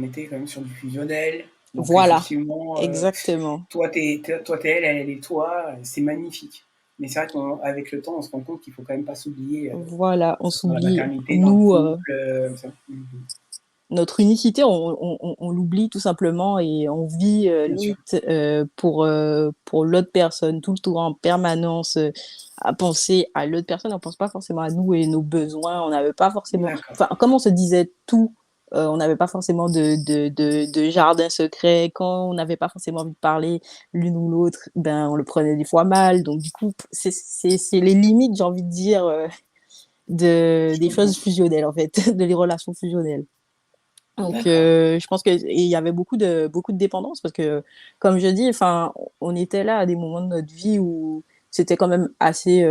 on était quand même sur du fusionnel, donc Voilà, effectivement, exactement. toi tu es elle, elle est toi, c'est magnifique. Mais c'est vrai qu'avec le temps, on se rend compte qu'il faut quand même pas s'oublier, Voilà, que on ce soit la s'oublie. maternité, dans le Nous, couple, ça. Mmh. notre unicité, on l'oublie tout simplement et on vit, Bien sûr. limite, pour l'autre personne, tout le temps, en permanence, à penser à l'autre personne. On pense pas forcément à nous et nos besoins. On n'avait pas forcément D'accord. enfin, comme on se disait tout, on n'avait pas forcément de jardin secret. Quand on n'avait pas forcément envie de parler l'une ou l'autre, ben, on le prenait des fois mal. Donc du coup, c'est les limites, j'ai envie de dire, Je des comprends. choses fusionnelles, en fait, de les relations fusionnelles. Donc, D'accord. je pense que et il y avait beaucoup de dépendance parce que, comme je dis, enfin, on était là à des moments de notre vie où c'était quand même assez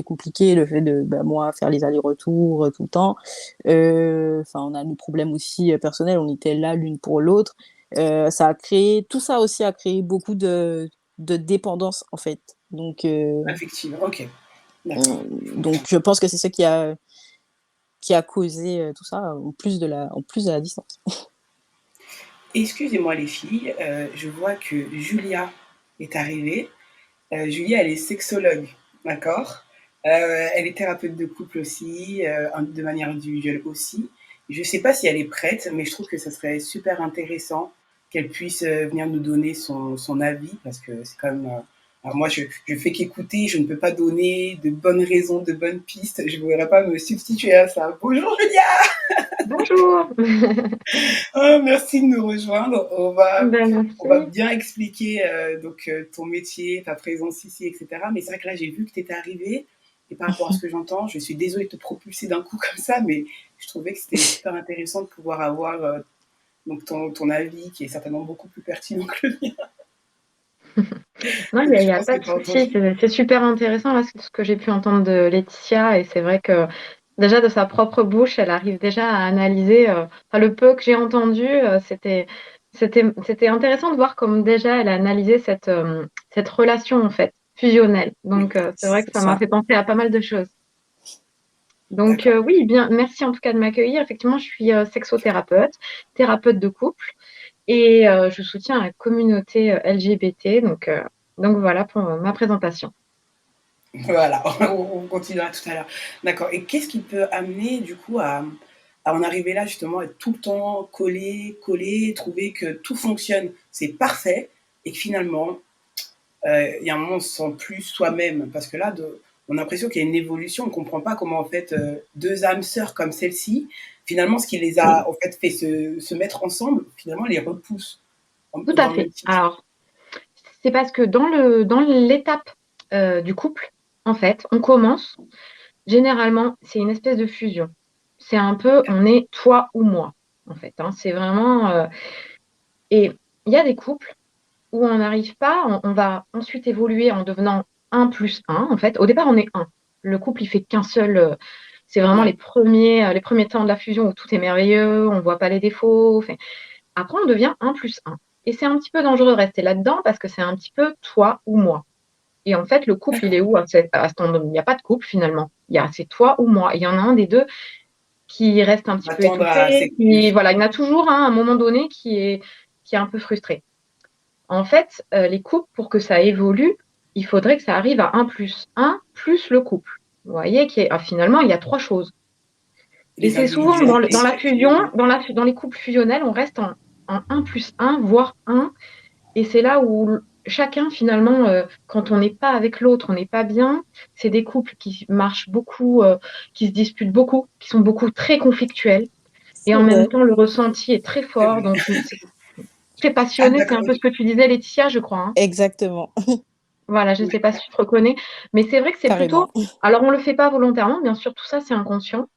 compliqué le fait de, bah, moi, faire les allers-retours, tout le temps. Enfin, on a nos problèmes aussi, personnels, on était là l'une pour l'autre. Ça a créé tout ça aussi a créé beaucoup de dépendance, en fait. Effectivement, OK. D'accord, je Donc comprends. je pense que c'est ça qui a causé, tout ça, en plus de la distance. Excusez-moi les filles, je vois que Julia est arrivée. Julia, elle est sexologue, d'accord? Elle est thérapeute de couple aussi, de manière individuelle aussi. Je ne sais pas si elle est prête, mais je trouve que ça serait super intéressant qu'elle puisse venir nous donner son avis, parce que c'est quand même... alors moi, je fais qu'écouter, je ne peux pas donner de bonnes raisons, de bonnes pistes. Je ne voudrais pas me substituer à ça. Bonjour Julia! Bonjour. Oh, merci de nous rejoindre. Ben, On va merci. bien expliquer ton métier, ta présence ici, etc. Mais c'est vrai que là, j'ai vu que tu étais arrivée. Et par rapport à ce que j'entends, je suis désolée de te propulser d'un coup comme ça, mais je trouvais que c'était super intéressant de pouvoir avoir donc ton avis qui est certainement beaucoup plus pertinent que le mien. Non, Donc, il je y a pense que pas de tu as souci. entendu. C'est super intéressant là, ce que j'ai pu entendre de Laetitia et c'est vrai que déjà de sa propre bouche, elle arrive déjà à analyser, enfin, le peu que j'ai entendu, c'était intéressant de voir comme déjà elle a analysé cette relation en fait, fusionnelle. Donc c'est vrai que C'est ça m'a ça. fait penser à pas mal de choses. Donc D'accord. oui, bien, merci en tout cas de m'accueillir. Effectivement, je suis, sexothérapeute, thérapeute de couple. Et je soutiens la communauté LGBT. Donc voilà pour ma présentation. Voilà, on continuera tout à l'heure. D'accord. Et qu'est-ce qui peut amener du coup à en arriver là justement, être tout le temps collé, collé, trouver que tout fonctionne, c'est parfait, et que finalement, il y a un moment, on se sent plus soi-même, parce que là, on a l'impression qu'il y a une évolution, on ne comprend pas comment en fait deux âmes sœurs comme celle-ci, finalement, ce qui les a en fait se mettre ensemble, finalement, les repousse Tout à dans le fait. même titre. Alors, c'est parce que dans l'étape du couple, en fait, on commence, généralement, c'est une espèce de fusion. C'est un peu, on est toi ou moi, en fait, hein. C'est vraiment. Et il y a des couples où on n'arrive pas, on va ensuite évoluer en devenant un plus un. En fait. Au départ, on est un. Le couple, il fait qu'un seul. C'est vraiment Ouais. les premiers temps de la fusion où tout est merveilleux, on ne voit pas les défauts. Enfin, après, on devient un plus un. Et c'est un petit peu dangereux de rester là-dedans parce que c'est un petit peu toi ou moi. Et en fait, le couple, il est D'accord. où à cet endroit? Il n'y a pas de couple finalement. C'est toi ou moi. Il y en a un des deux qui reste un petit peu Attendre à étouffé. s'excuser. Voilà, il y en a toujours un à un moment donné qui est un peu frustré. En fait, les couples, pour que ça évolue, il faudrait que ça arrive à un plus un plus le couple. Vous voyez finalement, il y a trois choses. Et Les c'est souvent dans individualités. la fusion, dans les couples fusionnels, on reste en un plus un, voire un. Et c'est là où chacun, finalement, quand on n'est pas avec l'autre, on n'est pas bien. C'est des couples qui marchent beaucoup, qui se disputent beaucoup, qui sont beaucoup très conflictuels. Et C'est en même vrai, temps, le ressenti est très C'est fort. vrai. Donc, c'est très Ah, passionné. C'est d'accord, un peu ok. ce que tu disais, Laetitia, je crois, hein. exactement, Voilà, je ne sais pas si tu te reconnais, mais c'est vrai que c'est plutôt. carrément. Alors, on ne le fait pas volontairement, bien sûr, tout ça, c'est inconscient,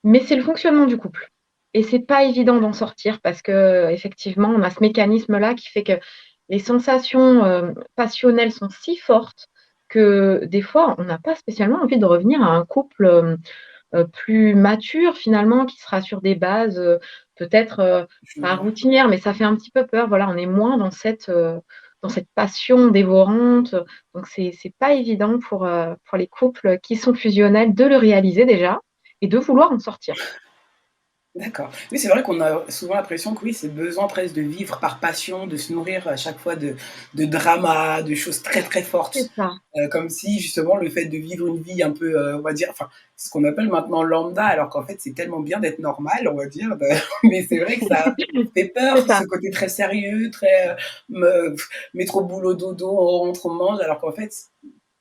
mais c'est le fonctionnement du couple. Et c'est pas évident d'en sortir parce que effectivement, on a ce mécanisme-là qui fait que les sensations passionnelles sont si fortes que des fois, on n'a pas spécialement envie de revenir à un couple plus mature finalement, qui sera sur des bases peut-être Je pas vois. routinières, mais ça fait un petit peu peur. Voilà, on est moins dans cette passion dévorante. Donc, c'est pas évident pour les couples qui sont fusionnels de le réaliser déjà et de vouloir en sortir. D'accord. Oui, c'est vrai qu'on a souvent l'impression que oui, c'est besoin presque de vivre par passion, de se nourrir à chaque fois de drama, de choses très, très C'est fortes. ça. Comme si justement le fait de vivre une vie un peu, on va dire, enfin, ce qu'on appelle maintenant lambda, alors qu'en fait c'est tellement bien d'être normal, on va dire, mais c'est vrai que ça fait C'est peur, ça. ce côté très sérieux, très métro boulot dodo, on rentre, on mange, alors qu'en fait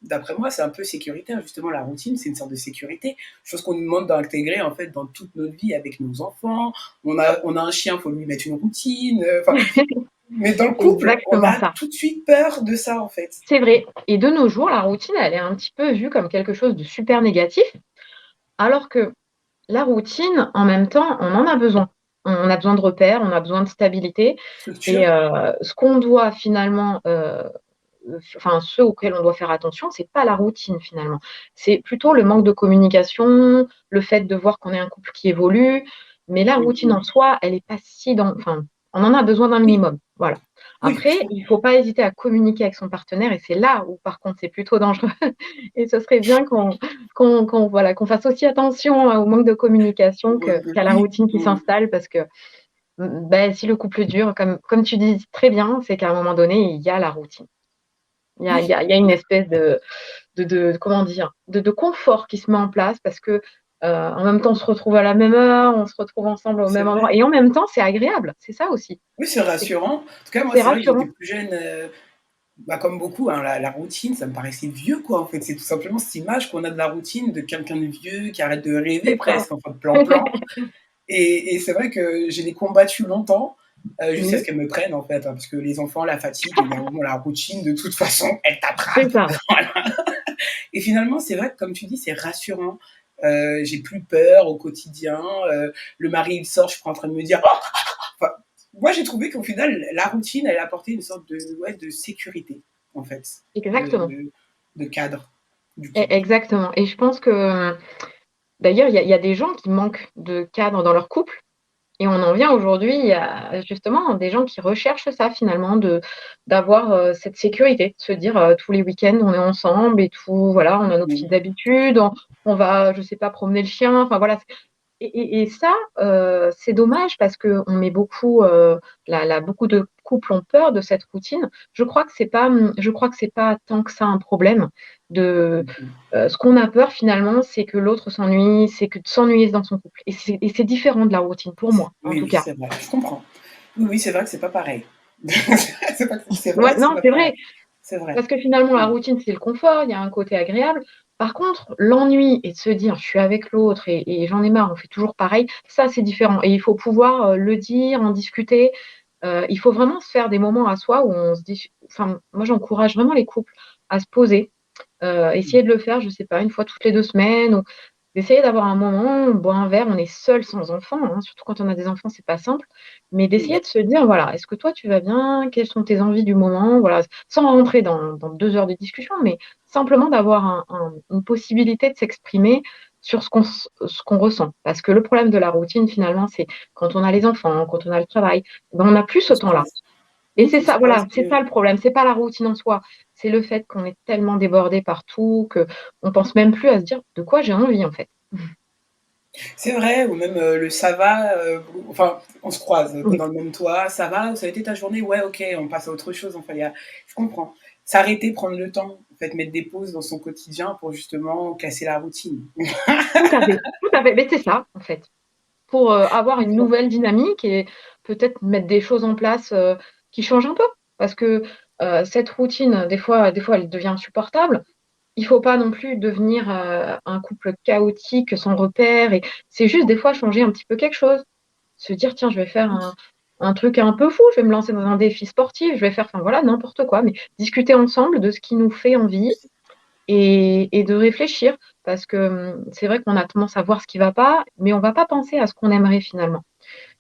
d'après moi, c'est un peu sécuritaire, justement, la routine, c'est une sorte de sécurité, chose qu'on nous demande d'intégrer, en fait, dans toute notre vie avec nos enfants. On a un chien, il faut lui mettre une routine, enfin, mais dans le couple, on Exactement a ça. tout de suite peur de ça, en fait. C'est vrai. Et de nos jours, la routine, elle est un petit peu vue comme quelque chose de super négatif, alors que la routine, en même temps, on en a besoin. On a besoin de repères, on a besoin de stabilité. Et Structure. ce qu'on doit finalement, enfin, ceux auxquels on doit faire attention, c'est pas la routine finalement. C'est plutôt le manque de communication, le fait de voir qu'on est un couple qui évolue. Mais la routine en Mhm. soi, elle est pas si dans, enfin, on en a besoin d'un Oui, minimum. Voilà. oui, je Après, comprends. il faut pas hésiter à communiquer avec son partenaire et c'est là où, par contre, c'est plutôt dangereux. Et ce serait bien voilà, qu'on fasse aussi attention au manque de communication qu'à la Oui, routine qui mhm. s'installe parce que ben, si le couple dure, comme tu dis très bien, c'est qu'à un moment donné, il y a la routine. Oui, Il y a une espèce comment dire, de confort qui se met en place parce que en même temps, on se retrouve à la même heure, on se retrouve ensemble au c'est même endroit vrai. et en même temps, c'est agréable. C'est ça aussi. Oui, c'est C'est rassurant. En tout cas, moi, c'est c'est vrai que j'étais rassurant. plus jeune, bah, comme beaucoup, hein, la routine, ça me paraissait vieux, quoi, en fait. C'est tout simplement cette image qu'on a de la routine, de quelqu'un de vieux qui arrête de rêver C'est ça. presque, enfin, de plan-plan. Et c'est vrai que je l'ai combattu longtemps, jusqu'à ce Oui, qu'elle me prenne, en fait, hein, parce que les enfants, la fatigue, il y a un moment, la routine, de toute façon, elle c'est t'attrape. ça. Voilà. Et finalement, c'est vrai que, comme tu dis, c'est rassurant. J'ai plus peur au quotidien. Le mari, il sort, je suis pas en train de me dire. Oh, enfin, moi, j'ai trouvé qu'au final, la routine, elle apportait une sorte de, ouais, de sécurité, en fait, de, Exactement. de, de cadre du couple. Exactement et je pense que, d'ailleurs, il y a des gens qui manquent de cadre dans leur couple. Et on en vient aujourd'hui à justement des gens qui recherchent ça finalement, d'avoir, cette sécurité, de se dire, tous les week-ends on est ensemble et tout, voilà, on a nos Mm. petites habitudes, on va, je sais pas, promener le chien, enfin voilà. Et ça, c'est dommage parce qu'on met beaucoup, beaucoup de couples ont peur de cette routine. Je crois que c'est pas tant que ça un problème de, ce qu'on a peur finalement, c'est que l'autre s'ennuie, c'est que de s'ennuyer dans son couple et c'est différent de la routine pour moi, en Oui, tout oui, cas. c'est vrai, je comprends. Oui, oui, c'est vrai que c'est pas pareil. C'est vrai Ouais, que c'est non, pas c'est pareil. vrai. C'est vrai. Parce que finalement, la Mm. routine, c'est le confort, il y a un côté agréable. Par contre, l'ennui et de se dire: «Je suis avec l'autre et j'en ai marre, on fait toujours pareil», ça, c'est différent et il faut pouvoir, le dire, en discuter. Il faut vraiment se faire des moments à soi où on se dit enfin, moi, j'encourage vraiment les couples à se poser, essayer de le faire, je sais pas, une fois toutes les 2 semaines ou d'essayer d'avoir un moment, on boit un verre, on est seul sans enfant, hein, surtout quand on a des enfants, c'est pas simple, mais Mm. d'essayer de se dire: «Voilà, est-ce que toi tu vas bien? Quelles sont tes envies du moment?» voilà, sans rentrer dans 2 heures de discussion, mais simplement d'avoir une possibilité de s'exprimer sur ce qu'on ressent. Parce que le problème de la routine finalement, c'est quand on a les enfants, quand on a le travail, ben, on n'a plus ce On se temps-là. pose. Et c'est On se ça, pose voilà, c'est que ça le problème, c'est pas la routine en soi, c'est le fait qu'on est tellement débordé par tout qu'on pense même plus à se dire: «De quoi j'ai envie en fait?» c'est vrai, ou même le ça va, enfin, on se croise Oui, dans le même toit. Ça va? Ça a été ta journée? Ouais, ok, on passe à autre chose. Enfin, je comprends. S'arrêter, prendre le temps, en fait, mettre des pauses dans son quotidien pour justement casser la routine. tout à fait, mais c'est ça en fait. Pour, avoir une nouvelle dynamique et peut-être mettre des choses en place, qui changent un peu. Parce que, cette routine, des fois, elle devient insupportable. Il faut pas non plus devenir, un couple chaotique, sans repères et c'est juste des fois changer un petit peu quelque chose. Se dire: «Tiens, je vais faire un truc un peu fou, je vais me lancer dans un défi sportif, je vais faire» enfin voilà, n'importe quoi, mais discuter ensemble de ce qui nous fait envie et de réfléchir parce que, c'est vrai qu'on a tendance à voir ce qui va pas, mais on va pas penser à ce qu'on aimerait finalement.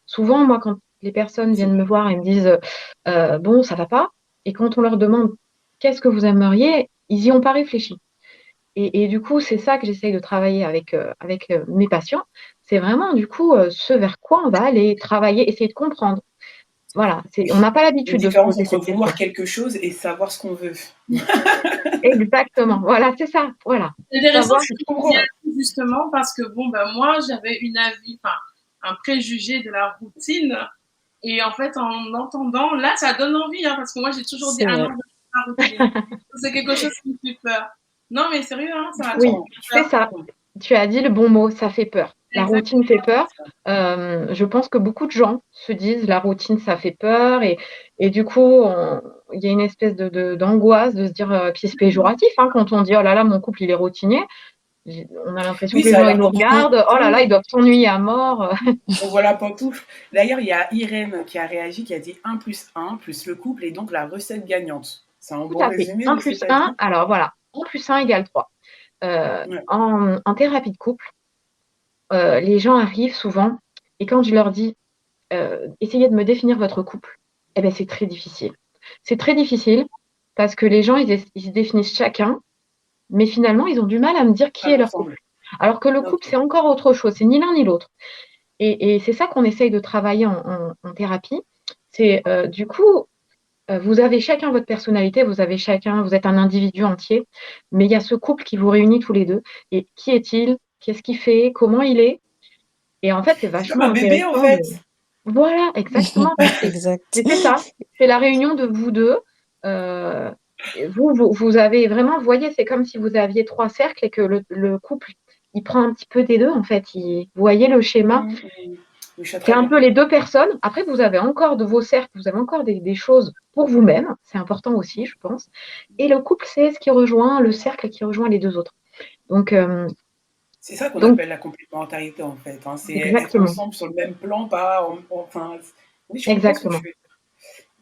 Souvent, moi, quand les personnes C'est viennent me vrai. voir et me disent, «Bon, ça va pas» et quand on leur demande: «Qu'est-ce que vous aimeriez?» ils y ont pas réfléchi et du coup, c'est ça que j'essaye de travailler avec, mes patients. C'est vraiment du coup, ce vers quoi on va aller, travailler, essayer de comprendre. Voilà, on Oui. n'a pas Une l'habitude de se différence poser entre cette question. vouloir quelque chose et savoir ce qu'on veut. Exactement, voilà, c'est ça, voilà. C'est intéressant Savoir ce Je que tu dis comprends. justement parce que bon ben moi j'avais une avis, enfin un préjugé de la routine. Et en fait, en entendant, là, ça donne envie, hein, parce que moi, j'ai toujours dit, C'est ah non, vrai. je veux pas la routine. C'est quelque chose qui me fait peur. Non, mais sérieux, hein, ça m'a Oui, toujours fait c'est peur. ça. Tu as dit le bon mot, ça fait peur. La routine fait Exactement. peur. Je pense que beaucoup de gens se disent la routine, ça fait peur. Et du coup, il y a une espèce d'angoisse de se dire, puis c'est péjoratif hein, quand on dit oh là là, mon couple, il est routinier. On a l'impression Oui, que les ça a gens ils l'air nous tout regardent, oh là là, oui, ils doivent s'ennuyer à mort. on voit la pantoufle. D'ailleurs, il y a Irène qui a réagi, qui a dit 1 plus 1 plus le couple et donc la recette gagnante. C'est un Tout bon à fait. résumé Un de ce que plus tu as un, dit? alors voilà, 1 plus 1 égale 3. Ouais, En thérapie de couple, les gens arrivent souvent et quand je leur dis essayez de me définir votre couple, eh ben, c'est très difficile. C'est très difficile parce que les gens, ils se définissent chacun, mais finalement, ils ont du mal à me dire qui pas est leur couple. l'ensemble. Alors que le couple, OK. c'est encore autre chose, c'est ni l'un ni l'autre. Et c'est ça qu'on essaye de travailler en thérapie. C'est du coup, vous avez chacun votre personnalité, vous avez chacun, vous êtes un individu entier, mais il y a ce couple qui vous réunit tous les deux. Et qui est-il? Qu'est-ce qu'il fait? Comment il est? Et en fait, c'est C'est comme vachement un bébé, en intéressant de... fait. Voilà, exactement. Exact. Et c'est ça, c'est la réunion de vous deux. Euh, et vous avez vraiment, vous voyez, c'est comme si vous aviez trois cercles et que le couple, il prend un petit peu des deux, en fait. Vous voyez le schéma, Mmh, mmh. Oui, je vois c'est très un bien. peu les deux personnes. Après, vous avez encore de vos cercles, vous avez encore des choses pour vous-même. C'est important aussi, je pense. Et le couple, c'est ce qui rejoint le cercle qui rejoint les deux autres. Donc, C'est ça qu'on donc appelle la complémentarité, en fait, hein. C'est être exactement, ensemble sur le même plan, pas enfin, oui, je comprends ce que tu exactement. veux.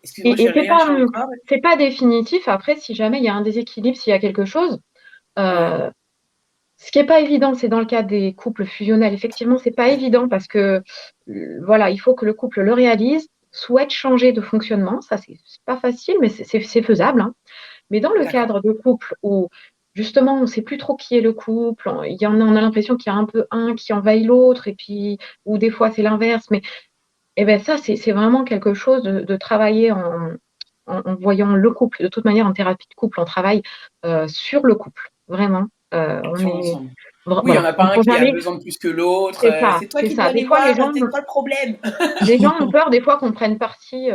Excuse-moi, Et j'ai réagi encore. c'est pas définitif. Après, si jamais il y a un déséquilibre, s'il y a quelque chose, Ouais, euh, ce qui n'est pas évident, c'est dans le cas des couples fusionnels. Effectivement, c'est pas évident parce que voilà, il faut que le couple le réalise, souhaite changer de fonctionnement. Ça, c'est pas facile, mais c'est faisable, hein. Mais dans le d'accord. cadre de couple où justement on ne sait plus trop qui est le couple, il y en a, on a l'impression qu'il y a un peu un qui envahit l'autre, et puis ou des fois c'est l'inverse. Mais eh ben ça, c'est vraiment quelque chose de travailler en voyant le couple. De toute manière, en thérapie de couple, on travaille sur le couple, vraiment. On Sur est l'ensemble. Oui, il y voilà, en a on pas ne un faut qui a jamais. besoin de plus que l'autre, C'est ça, c'est toi c'est qui dois ça. Des aller fois, voir, c'est quoi le problème? les gens ont peur des fois qu'on prenne parti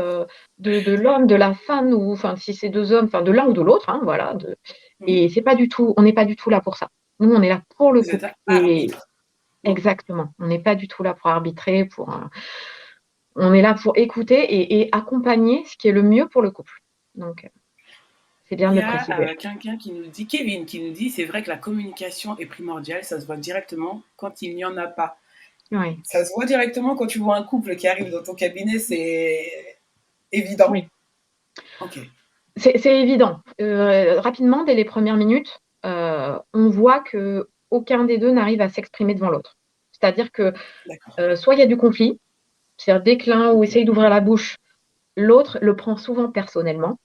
de l'homme, de la femme, ou enfin si c'est deux hommes, enfin de l'un ou de l'autre, hein, voilà. Mmh. Et c'est pas du tout, on n'est pas du tout là pour ça. Nous, on est là pour le Vous êtes couple. un Et arbitre. Mmh. exactement, on n'est pas du tout là pour arbitrer, on est là pour écouter et accompagner ce qui est le mieux pour le couple. Donc, c'est bien Il de y le a, préciser. quelqu'un qui nous dit Kevin qui nous dit: «C'est vrai que la communication est primordiale, ça se voit directement quand il n'y en a pas». Oui, Ça se voit directement quand tu vois un couple qui arrive dans ton cabinet, c'est évident? oui. OK, C'est évident. Rapidement, dès les premières minutes, on voit que aucun des deux n'arrive à s'exprimer devant l'autre. C'est-à-dire que d'accord. soit il y a du conflit, c'est-à-dire dès que l'un ou OK. essaye d'ouvrir la bouche, l'autre le prend souvent personnellement.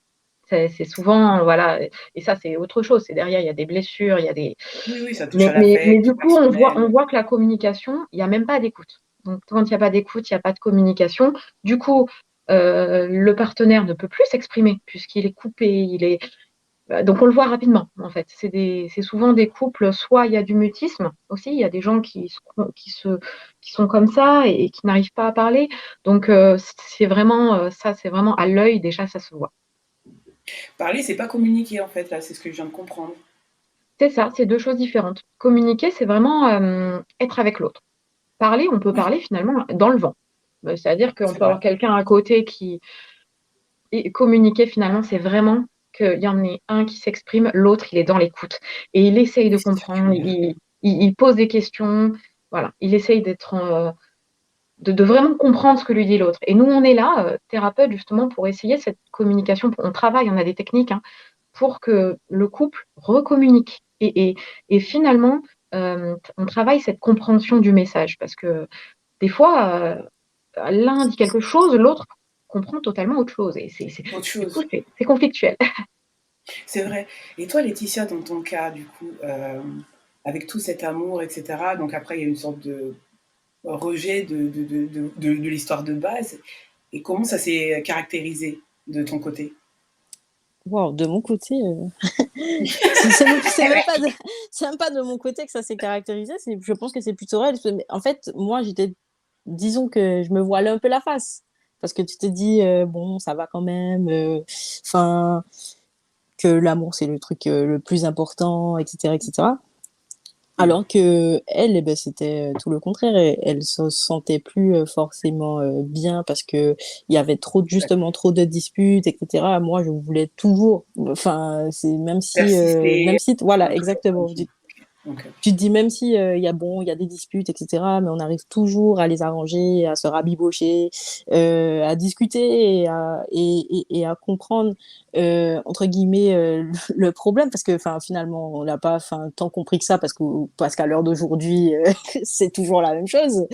C'est souvent, voilà, et ça c'est autre chose. C'est derrière, il y a des blessures, il y a des. Oui, oui, ça touche Mais, à mais, mais l'affect, du au coup, personnel. on voit que la communication, il n'y a même pas d'écoute. Donc, quand il n'y a pas d'écoute, il n'y a pas de communication. Du coup, le partenaire ne peut plus s'exprimer puisqu'il est coupé. Donc, on le voit rapidement, en fait. C'est souvent des couples, soit il y a du mutisme aussi, il y a des gens qui sont comme ça et qui n'arrivent pas à parler. Donc, c'est vraiment ça, c'est vraiment à l'œil, déjà, ça se voit. Parler, c'est pas communiquer, en fait, là, c'est ce que je viens de comprendre. C'est ça, c'est deux choses différentes. Communiquer, c'est vraiment être avec l'autre. Parler, on peut Oui, parler finalement dans le vent. C'est-à-dire qu'on c'est peut vrai. avoir quelqu'un à côté qui. Et communiquer, finalement, c'est vraiment qu'il y en ait un qui s'exprime, l'autre, il est dans l'écoute. Et il essaye de Oui, c'est sûr que comprendre, il pose des questions, voilà. Il essaye de vraiment comprendre ce que lui dit l'autre. Et nous, on est là, thérapeute, justement, pour essayer cette communication. On travaille, on a des techniques, hein, pour que le couple recommunique. Et finalement, on travaille cette compréhension du message. Parce que des fois, l'un dit quelque chose, l'autre comprend totalement autre chose. Et autre du coup, chose. c'est conflictuel. C'est vrai. Et toi, Laetitia, dans ton cas, du coup, avec tout cet amour, et cetera, donc après, il y a une sorte de rejet de l'histoire de base. Et comment ça s'est caractérisé de ton côté? Waouh, de mon côté, c'est même pas de mon côté que ça s'est caractérisé, je pense que c'est plutôt elle. En fait, moi, j'étais disons que je me voilais un peu la face. Parce que tu te dis, bon, ça va quand même, enfin, que l'amour, c'est le truc le plus important, etc., etc. Mm. Alors que elle, eh ben, c'était tout le contraire. Elle se sentait plus forcément bien parce que il y avait D'accord. justement trop de disputes, etc. Moi, je voulais toujours, enfin, c'est Persister, même si, voilà, un truc comme exactement. ça. Ok. Tu te dis même si il y a bon, il y a des disputes, etc. Mais on arrive toujours à les arranger, à se rabibocher, à discuter et à comprendre entre guillemets le problème parce que enfin finalement on n'a pas enfin tant compris que ça parce qu'à l'heure d'aujourd'hui c'est toujours la même chose.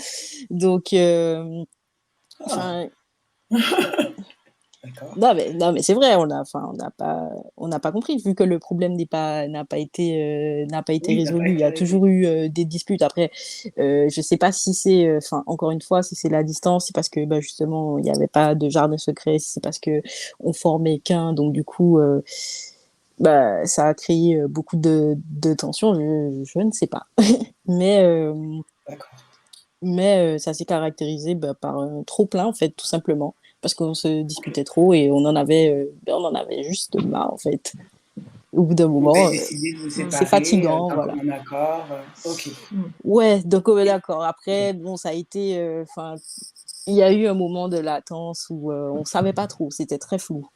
Donc Ah, enfin d'accord. non, mais c'est vrai, on n'a pas compris, vu que le problème n'a pas été Oui, il n'a pas résolu. Il y été a résolu. toujours eu des disputes. Après, je sais pas si c'est, enfin, encore une fois, si c'est la distance, c'est parce que, bah, justement, il n'y avait pas de jardin secret, si c'est parce que on formait qu'un, donc du coup, bah, ça a créé beaucoup de tensions. Je ne sais pas. Mais, D'accord. ça s'est caractérisé bah, par un trop plein en fait tout simplement parce qu'on se Ok. disputait trop et on en avait juste marre en fait au bout d'un Donc, vous avez moment décidé de vous c'est séparer fatigant d'un voilà commun accord. Ok. ouais donc Et- d'accord après bon ça a été enfin il y a eu un moment de latence où on savait pas trop c'était très flou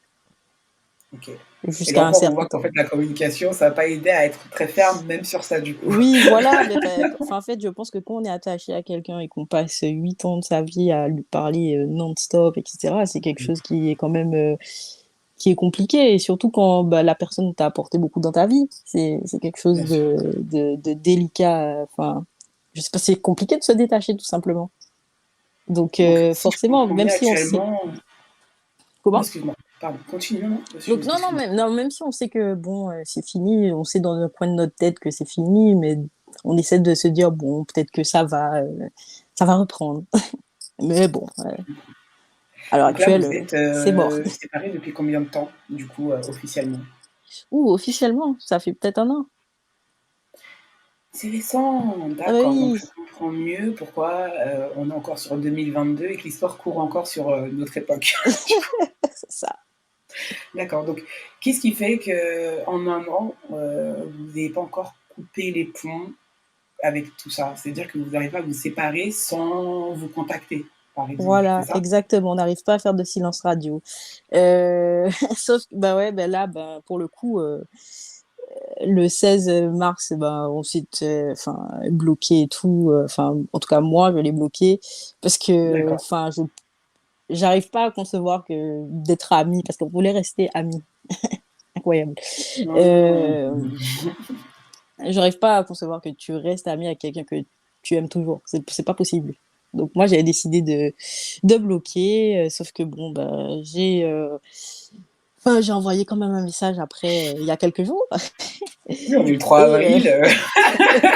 ok. Et là jusqu'à un encore, on certain voit qu'en temps fait, la communication, ça n'a pas aidé à être très ferme, même sur ça, du coup. oui voilà mais enfin, en fait je pense que quand on est attaché à quelqu'un et qu'on passe 8 ans de sa vie à lui parler non-stop etc c'est quelque chose qui est quand même qui est compliqué et surtout quand bah, la personne t'a apporté beaucoup dans ta vie. C'est quelque chose Bien sûr. de délicat. Enfin, je sais pas, c'est compliqué de se détacher tout simplement. Donc Donc, si je forcément, comprends même bien si on sait actuellement. Non, comment. excuse-moi. Pardon, continue. Non, Donc non, excuse-moi. non, même si on sait que bon, c'est fini, on sait dans un coin de notre tête que c'est fini, mais on essaie de se dire bon, peut-être que ça va reprendre. Mais bon, à l'heure Donc là, actuelle, vous êtes c'est mort. séparés depuis combien de temps, du coup, officiellement? Ou officiellement, ça fait peut-être un an. C'est récent, Ah bah d'accord, donc oui, je comprends mieux pourquoi, on est encore sur 2022 et que l'histoire court encore sur, notre époque. Du coup, c'est ça. d'accord, donc qu'est-ce qui fait qu'en un an, vous n'avez pas encore coupé les ponts avec tout ça? C'est-à-dire que vous n'arrivez pas à vous séparer sans vous contacter, par exemple, c'est Voilà, ça? exactement. On n'arrive pas à faire de silence radio. Sauf que, bah ouais, ben là, ben, pour le coup, le 16 mars, ben, on s'est enfin, bloqué et tout. Enfin, en tout cas, moi, je l'ai bloqué parce que, D'accord. enfin, j'arrive pas à concevoir que d'être amis, parce qu'on voulait rester amis. Incroyable. Euh, Mmh. J'arrive pas à concevoir que tu restes ami avec quelqu'un que tu aimes toujours. C'est pas possible. Donc moi j'avais décidé de bloquer, sauf que bon bah j'ai envoyé quand même un message après il y a quelques jours Oui, on est le 3 et avril,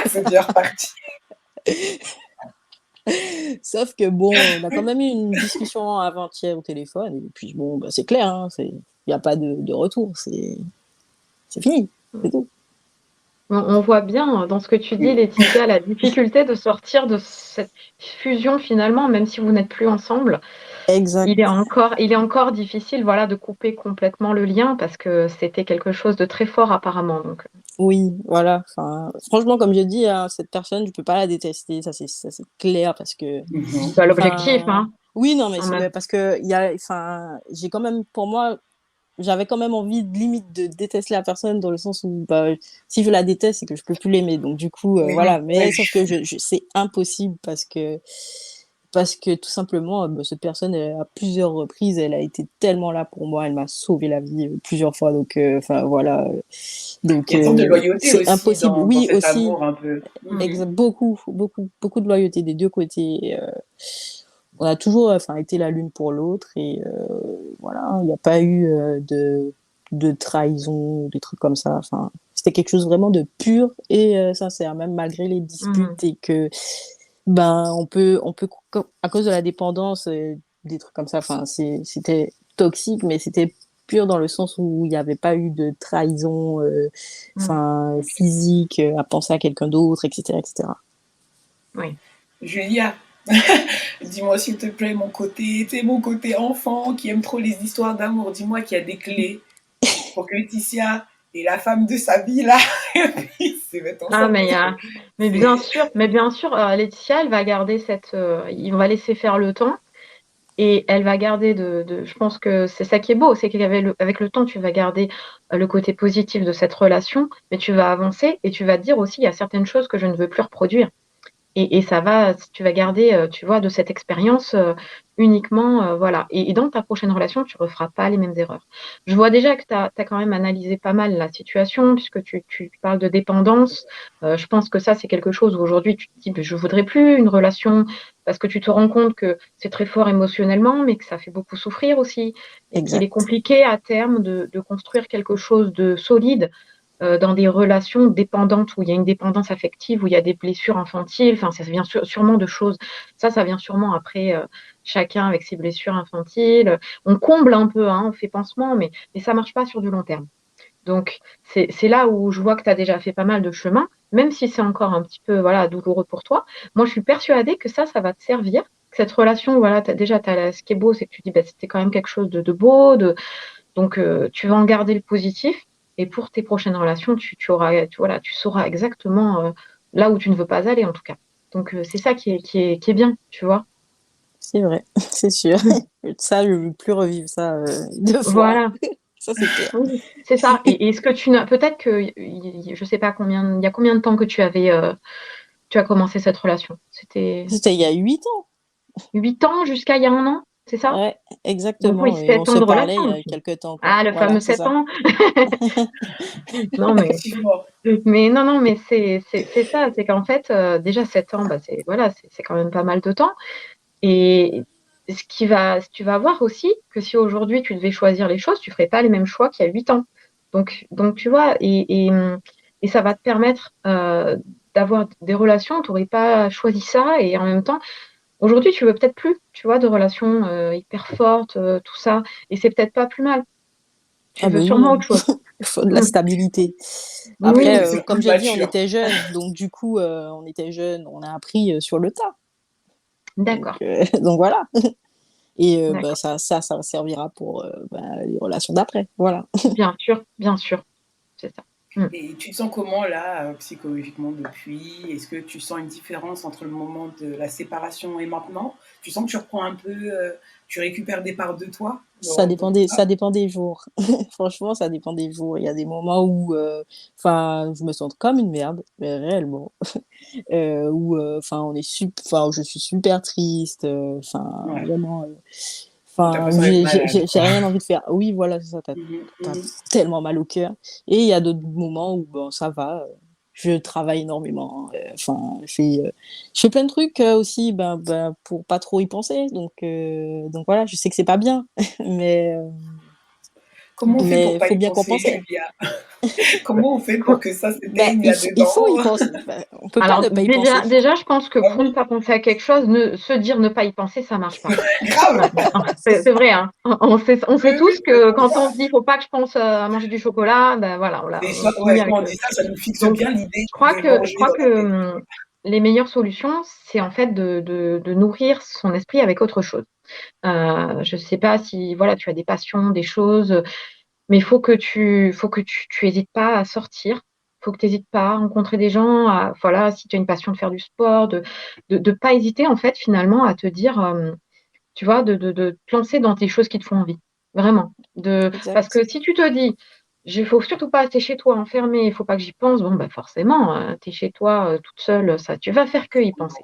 c'est bien reparti. sauf que bon on a quand même eu une discussion avant-hier au téléphone et puis bon bah c'est clair hein, c'est il y a pas de retour, c'est fini, c'est tout. On voit bien dans ce que tu dis, Mmh. Laetitia, la difficulté de sortir de cette fusion finalement, même si vous n'êtes plus ensemble. Exact. Il est encore difficile, voilà, de couper complètement le lien parce que c'était quelque chose de très fort apparemment. Donc, Oui, voilà. Enfin, franchement, comme j'ai dit, hein, cette personne, je peux pas la détester, ça c'est clair parce que, Mmh. bah, l'objectif, enfin, hein, oui, non, mais en c'est même. mais parce que il y a, enfin, j'ai quand même, pour moi, j'avais quand même envie de limite de détester la personne dans le sens où, bah, si je la déteste, c'est que je peux plus l'aimer. Donc du coup, Oui, voilà. oui. Mais sauf que c'est impossible parce que tout simplement, bah, cette personne, à plusieurs reprises, elle a été tellement là pour moi, elle m'a sauvé la vie plusieurs fois. Donc, enfin voilà. Donc, Il y a tant de loyauté c'est aussi impossible. dans Oui, cet aussi, amour un peu. Mmh. beaucoup, beaucoup, beaucoup de loyauté des deux côtés. On a toujours, enfin, été la l'une pour l'autre et voilà, il n'y a pas eu de trahison, des trucs comme ça. Enfin, c'était quelque chose vraiment de pur et sincère, même malgré les Mhm. disputes et que, ben, on peut, à cause de la dépendance, des trucs comme ça. Enfin, c'était toxique, mais c'était pur dans le sens où il n'y avait pas eu de trahison, Mhm. physique, à penser à quelqu'un d'autre, etc., etc. Oui. Julia, Dis-moi s'il te plaît mon côté, tu sais, mon côté enfant qui aime trop les histoires d'amour. Dis-moi qu'il y a des clés pour que Laetitia est la femme de sa vie là et puis se mettre Ah, ensemble parce que c'est mais bien sûr, Laetitia, elle va garder on va laisser faire le temps et elle va garder je pense que c'est ça qui est beau, c'est qu'avec le temps, tu vas garder le côté positif de cette relation, mais tu vas avancer et tu vas te dire aussi, il y a certaines choses que je ne veux plus reproduire. Et ça va, tu vas garder, tu vois, de cette expérience uniquement, voilà. Et dans ta prochaine relation, tu ne referas pas les mêmes erreurs. Je vois déjà que tu as quand même analysé pas mal la situation, puisque tu parles de dépendance. Je pense que ça, c'est quelque chose où aujourd'hui, tu te dis, ben, je ne voudrais plus une relation, parce que tu te rends compte que c'est très fort émotionnellement, mais que ça fait beaucoup souffrir aussi, et qu'il est Exact. compliqué à terme de construire quelque chose de solide dans des relations dépendantes où il y a une dépendance affective, où il y a des blessures infantiles. Enfin, ça vient sûrement de choses. Ça vient sûrement après chacun avec ses blessures infantiles. On comble un peu, hein, on fait pansement, mais ça marche pas sur du long terme. Donc, c'est là où je vois que tu as déjà fait pas mal de chemin, même si c'est encore un petit peu voilà, douloureux pour toi. Moi, je suis persuadée que ça va te servir. Que cette relation, voilà, ce qui est beau, c'est que tu dis, bah, c'était quand même quelque chose de beau, donc, tu vas en garder le positif. Et pour tes prochaines relations, voilà, tu sauras exactement là où tu ne veux pas aller, en tout cas. Donc, c'est ça qui est bien, tu vois. C'est vrai, c'est sûr. Ça, je ne veux plus revivre ça 2 fois. Voilà, Ça, c'est clair. oui, c'est ça. Et ce que tu n'as, peut-être que, je sais pas combien, il y a combien de temps que tu as commencé cette relation? C'était C'était il y a 8 ans. 8 ans jusqu'à il y a un an, c'est ça? Ouais, Donc oui, exactement. Et on 7 ans se de parlait relation il y a aussi. quelques temps, quoi. Ah, le Voilà, fameux c'est 7 ça. ans. Non, effectivement. mais non, non, mais c'est ça, c'est qu'en fait, déjà 7 ans, bah, voilà, c'est quand même pas mal de temps. Et tu vas voir aussi que si aujourd'hui tu devais choisir les choses, tu ferais pas les mêmes choix qu'il y a 8 ans. Donc tu vois, et ça va te permettre d'avoir des relations, tu n'aurais pas choisi ça, et en même temps, aujourd'hui tu veux peut-être plus, tu vois, de relations hyper fortes, tout ça, et c'est peut-être pas plus mal. Tu Ah veux ben oui, sûrement hein. autre chose. Il faut de la Mm. stabilité. Oui, Après, Oui, c'est surtout comme le j'ai dit, on mature. était jeunes. Donc, du coup, on était jeunes, on a appris sur le tas. Donc, d'accord, donc voilà. Et bah, d'accord. ça servira pour bah, les relations d'après. Voilà. Bien sûr, c'est ça. Mm. Et tu te sens comment là, psychologiquement depuis? Est-ce que tu sens une différence entre le moment de la séparation et maintenant? Tu sens que tu reprends un peu, tu récupères des parts de toi dans tout ça? Ça dépend des jours. Franchement, ça dépend des jours. Il y a des moments où, enfin, je me sens comme une merde, mais réellement. Où, enfin, je suis super triste, enfin, Ouais, vraiment, où tu as enfin, où l'impression d'être malade j'ai quoi. rien envie de faire. Oui, voilà, c'est ça, Mmh tu mh. tellement mal au cœur. Et il y a d'autres moments où, bon, ça va, je travaille énormément, enfin, je fais plein de trucs, aussi, pour pas trop y penser. Donc voilà, je sais que c'est pas bien, mais Comment on fait pour mais pas faut y bien penser, compenser. Julia? Bah, Comment on fait pour faut- que ça s'éteigne Il faut y là-dedans? penser. On peut pas Alors ne pas y penser. déjà, je pense que Ah pour ne oui, pas penser à quelque chose, se dire ne pas y penser, ça marche pas. grave! Ouais, c'est vrai, hein. On Oui, sait oui, tous c'est que trop quand ça. on se dit faut pas que je pense à manger du chocolat, ben voilà, Et on ça, finit ouais, quand avec on le. dit ça, ça nous fixe Donc, bien l'idée de je manger crois dans que la tête. les meilleures solutions, c'est en fait de nourrir son esprit avec autre chose. Je sais pas si voilà, tu as des passions, des choses, mais il faut que tu hésites pas à sortir. Faut que tu hésites pas à rencontrer des gens, voilà, si tu as une passion de faire du sport, de pas hésiter en fait finalement à te dire, tu vois, de te lancer dans des choses qui te font envie. Vraiment. Parce Exact. que si tu te dis, il faut surtout pas rester chez toi enfermé, il faut pas que j'y pense, bon, bah forcément, tu es chez toi toute seule, ça, tu vas faire que y penser.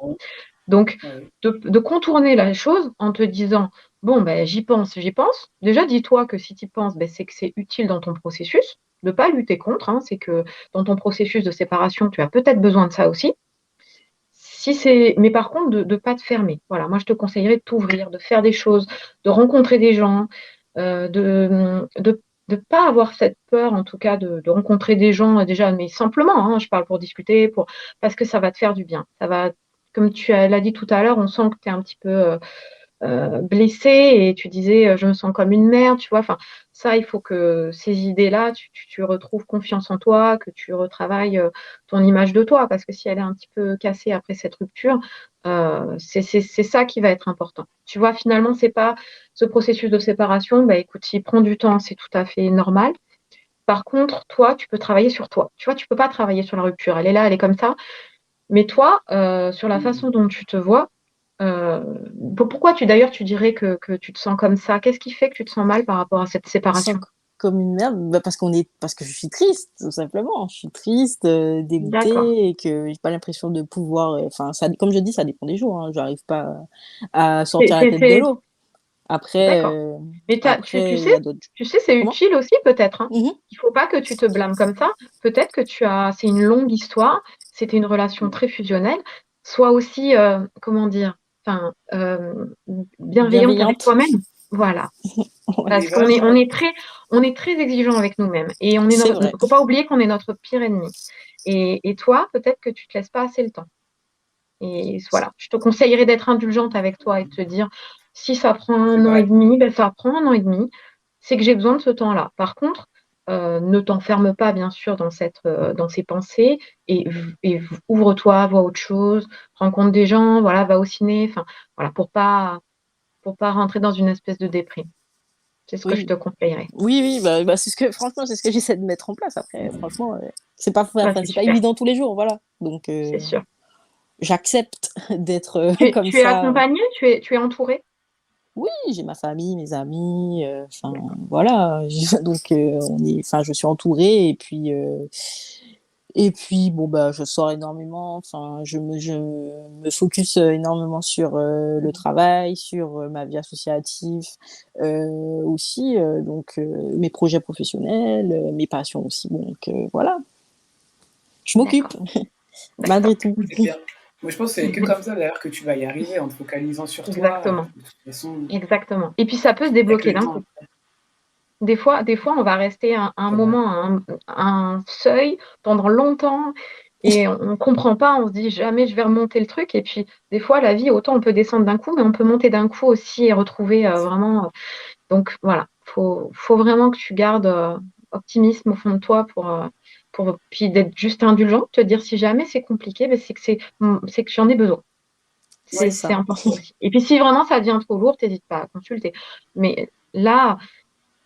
Donc, Oui, de contourner la chose en te disant, bon, ben, j'y pense, j'y pense. Déjà, dis-toi que si tu y penses, ben, c'est que c'est utile dans ton processus, de pas lutter contre, hein, c'est que dans ton processus de séparation, tu as peut-être besoin de ça aussi. Mais par contre, de ne pas te fermer. Voilà, moi, je te conseillerais de t'ouvrir, de faire des choses, de rencontrer des gens, de pas avoir cette peur, en tout cas, de rencontrer des gens déjà, mais simplement, hein, je parle pour discuter, parce que ça va te faire du bien. Ça va, comme l'as dit tout à l'heure, on sent que tu es un petit peu blessée et tu disais je me sens comme une merde, tu vois. Enfin, ça, il faut que ces idées-là, tu retrouves confiance en toi, que tu retravailles ton image de toi, parce que si elle est un petit peu cassée après cette rupture, c'est ça qui va être important. Tu vois, finalement, c'est pas ce processus de séparation, bah écoute, il prend du temps, c'est tout à fait normal. Par contre, toi, tu peux travailler sur toi. Tu vois, tu peux pas travailler sur la rupture. Elle est là, elle est comme ça. Mais toi, sur la façon dont tu te vois, euh, pourquoi d'ailleurs tu dirais que tu te sens comme ça? Qu'est-ce qui fait que tu te sens mal par rapport à cette Je me sens séparation? comme une merde, bah, parce que je suis triste, tout simplement. Je suis triste, D'accord, dégoûtée et que j'ai pas l'impression de pouvoir, enfin, ça, comme je dis, ça dépend des jours, hein. J'arrive pas à sortir la tête de l'eau. Après, d'accord. Mais après, il y a d'autres. tu sais, c'est Comment? utile aussi peut-être, hein. Mhm. Il faut pas que tu te blâmes comme ça. Peut-être que c'est une longue histoire, c'était une relation très fusionnelle. Sois aussi, comment dire, enfin, bienveillante avec Bienveillante. toi-même. Voilà. Ouais, Mais Parce qu'on est, vraiment, on est très exigeant avec nous-mêmes. Et c'est vrai. faut pas oublier qu'on est notre pire ennemi. Et toi, peut-être que tu te laisses pas assez le temps. Et voilà, je te conseillerais d'être indulgente avec toi et de te dire, si ça prend c'est un an et vrai. demi, ben ça prend un an et demi. C'est que j'ai besoin de ce temps-là. Par contre, ne t'enferme pas, bien sûr, dans ces pensées et ouvre-toi, vois autre chose, rencontre des gens, voilà, va au ciné, enfin, voilà, pour pas rentrer dans une espèce de déprime. C'est ce que je Oui, te conseillerais. oui, oui, bah, franchement, c'est ce que j'essaie de mettre en place. Après, franchement, Bah, enfin, c'est c'est pas super, évident tous les jours, voilà. Donc, c'est sûr. j'accepte d'être comme Tu es ça. accompagnée, tu es entourée? Oui, j'ai ma famille, mes amis, enfin voilà. Donc enfin, je suis entourée et puis bon bah je sors énormément. Enfin, je me focus énormément sur le travail, sur ma vie associative aussi, donc mes projets professionnels, mes passions aussi. Donc voilà, je m'occupe D'accord, d'accord. malgré tout. C'est bien. Moi, je pense que c'est que comme ça d'ailleurs que tu vas y arriver en te focalisant sur toi. Exactement, De toute façon, exactement. Et puis ça peut se avec débloquer le d'un temps, coup. Des fois, on va rester un c'est vrai. moment, un seuil pendant longtemps et on ne comprend pas, on se dit jamais je vais remonter le truc. Et puis, des fois, la vie, autant on peut descendre d'un coup, mais on peut monter d'un coup aussi et retrouver vraiment. Donc voilà, faut vraiment que tu gardes optimisme au fond de toi puis d'être juste indulgent, te dire si jamais c'est compliqué, ben, c'est que j'en ai besoin. C'est C'est ça. important aussi. Et puis si vraiment ça devient trop lourd, n'hésite pas à consulter. Mais là,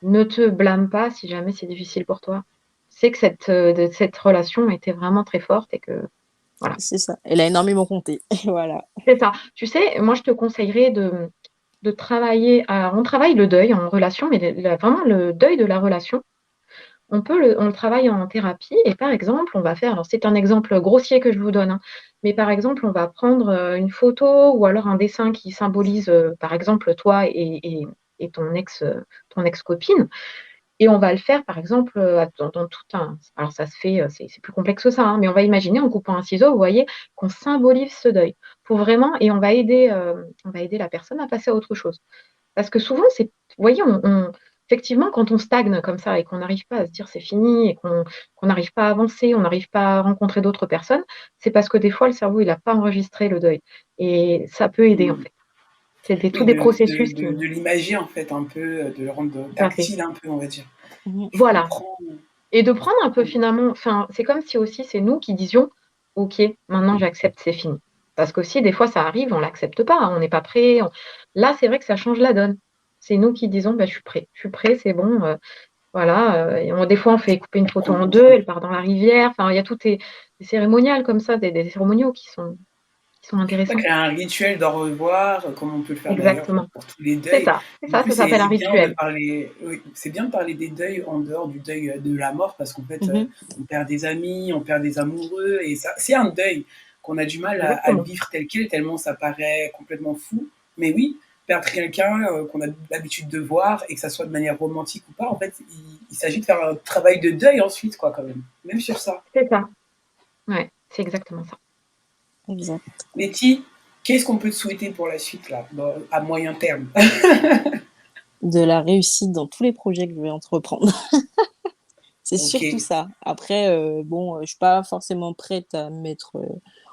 ne te blâme pas si jamais c'est difficile pour toi. C'est que cette relation était vraiment très forte et que voilà. C'est ça. Elle a énormément compté. Voilà. C'est ça. Tu sais, moi je te conseillerais de travailler. Alors, on travaille le deuil en relation, mais vraiment le deuil de la relation. On le travaille en thérapie et par exemple, on va faire, alors c'est un exemple grossier que je vous donne, hein, mais par exemple, on va prendre une photo ou alors un dessin qui symbolise, par exemple, toi et ton ex-copine, et on va le faire, par exemple, dans tout un. Alors ça se fait, c'est plus complexe que ça, hein, mais on va imaginer en coupant un ciseau, vous voyez, qu'on symbolise ce deuil pour vraiment, et on va aider la personne à passer à autre chose. Parce que souvent, vous voyez, effectivement, quand on stagne comme ça et qu'on n'arrive pas à se dire c'est fini et qu'on n'arrive pas à avancer, on n'arrive pas à rencontrer d'autres personnes, c'est parce que des fois, le cerveau, il n'a pas enregistré le deuil. Et ça peut aider, en Mm. fait. C'est tous Oui, des processus qui. de l'imager en fait un peu, de le rendre Tout à fait. tactile un peu, on va dire. Mhm. Je Voilà. comprends, Et de je prendre un peu comprends. finalement, enfin, c'est comme si aussi c'est nous qui disions, OK, maintenant j'accepte, c'est fini. Parce qu'aussi, des fois, ça arrive, on l'accepte pas, hein, on n'est pas prêt. Là, c'est vrai que ça change la donne. C'est nous qui disons, bah, je suis prêt, c'est bon. Voilà. Et des fois, on fait couper une photo en deux, elle part dans la rivière. Enfin, il y a tout des cérémoniales comme ça, des cérémoniaux qui sont Ouais, intéressants. créer un rituel d'au revoir, comme on peut le faire d'ailleurs Exactement. pour tous les deuils. C'est En ça, plus, ça s'appelle un c'est bien de rituel. parler, oui, c'est bien de parler des deuils en dehors du deuil de la mort, parce qu'en fait, Mhm. on perd des amis, on perd des amoureux, et ça, c'est un deuil qu'on a du mal à le Exactement. vivre tel quel, tellement ça paraît complètement fou. Mais oui, perdre quelqu'un qu'on a l'habitude de voir, et que ça soit de manière romantique ou pas, en fait, il s'agit de faire un travail de deuil ensuite, quoi, quand même. Même sur ça. C'est ça. Ouais, c'est exactement ça. Exact. Letty, qu'est-ce qu'on peut te souhaiter pour la suite, là, à moyen terme? De la réussite dans tous les projets que je vais entreprendre. C'est Ok. surtout ça. Après, bon, je suis pas forcément prête à me mettre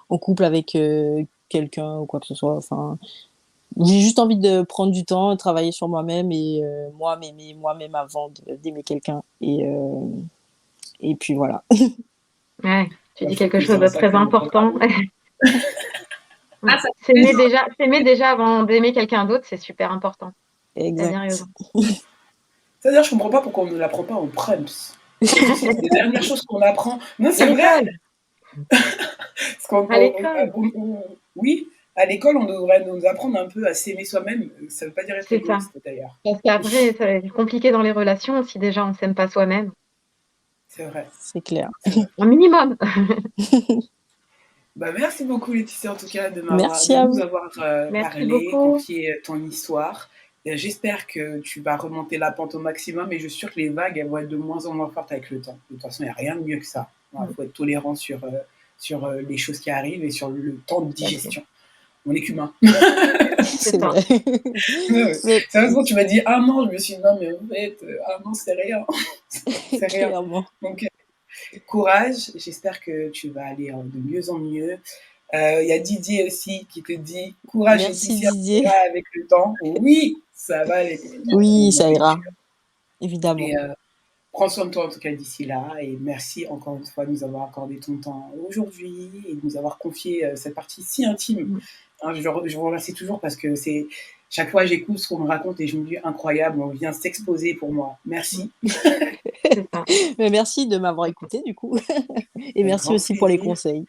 en couple avec quelqu'un ou quoi que ce soit. Enfin, J'ai juste envie de prendre du temps, de travailler sur moi-même et moi m'aimer moi-même avant d'aimer quelqu'un. Et puis voilà. Ouais, tu Moi, dis je trouve quelque que c'est chose un de très sacré important. bravo. Ah, ça fait S'aimer plaisir. déjà, s'aimer déjà avant d'aimer quelqu'un d'autre, c'est super important. T'as bien Exact. raison. C'est-à-dire, je comprends pas pourquoi on ne l'apprend pas en prums. D'habitude, c'est une des dernières choses qu'on apprend. Non, À c'est vrai. l'école, Parce qu'on, à l'école, oui, à l'école, on devrait nous apprendre un peu à s'aimer soi-même. Ça veut pas dire être c'est ça. égoïste, d'ailleurs. Parce qu'après, ça va être compliqué dans les relations si déjà on s'aime pas soi-même. C'est vrai, C'est clair. c'est vrai. Un minimum. Bah, merci beaucoup, Laetitia, en tout cas, Merci de à nous vous. avoir Merci parlé, beaucoup. confié ton histoire. J'espère que tu vas remonter la pente au maximum et je suis sûre que les vagues, elles vont être de moins en moins fortes avec le temps. De toute façon, il n'y a rien de mieux que ça. Il faut être tolérant sur les choses qui arrivent et sur le temps de Tout à fait. digestion. On est qu'humain. C'est C'est ça. vrai. Mais Sérieusement, tu m'as dit un an, je me suis dit non, mais en fait, un an, c'est rien. C'est rien. clairement. Donc, courage. J'espère que tu vas aller de mieux en mieux. Il y a Didier aussi qui te dit courage Merci Laetitia, ça Didier. ira avec le temps. Oui, ça va aller. Oui, J'en ça suis ira, sûre. évidemment. Et prends soin de toi en tout cas d'ici là. Et merci encore une fois de nous avoir accordé ton temps aujourd'hui et de nous avoir confié cette partie si intime. Hein, je vous remercie toujours parce que c'est chaque fois j'écoute ce qu'on me raconte et je me dis incroyable, on vient s'exposer pour moi. Merci. C'est ça. Mais merci de m'avoir écouté du coup. Et Avec merci grand aussi pour les plaisir. conseils.